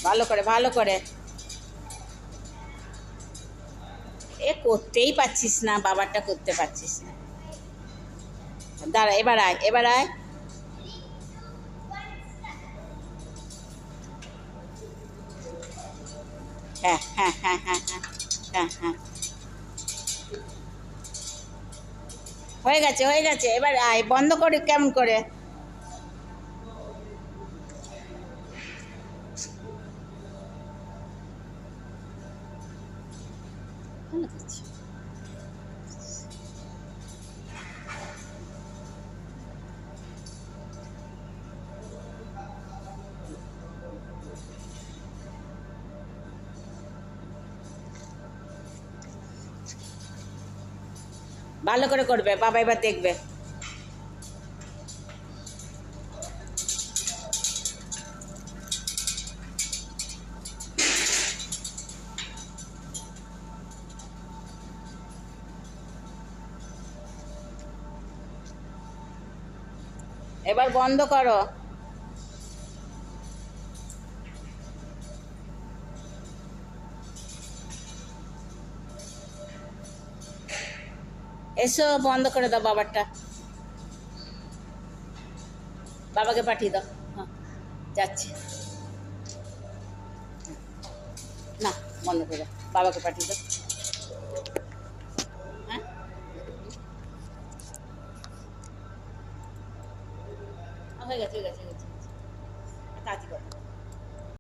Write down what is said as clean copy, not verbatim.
ভালো করে ভালো করে। এ করতেই পারছিস না, বাবারটা করতে পারছিস না। দাঁড়া, এবার আয়, এবার আয়। হ্যাঁ হ্যাঁ হ্যাঁ হ্যাঁ হ্যাঁ হ্যাঁ হ্যাঁ, হয়ে গেছে হয়ে গেছে, এবার আয়, বন্ধ করে কেমন করে। ভালো করছি। ভালো করে করবে, বাবা এবার দেখবে। এবার বন্ধ করো। এসো, বন্ধ করে দাও বাবারটা, বাবাকে পাঠিয়ে দাও। হ্যাঁ, যাচ্ছে না, বন্ধ করে দাও, বাবাকে পাঠিয়ে দাও। হ্যাঁ, হয়ে গেছে হয়ে গেছে হয়ে গেছে, তাড়াতাড়ি করো।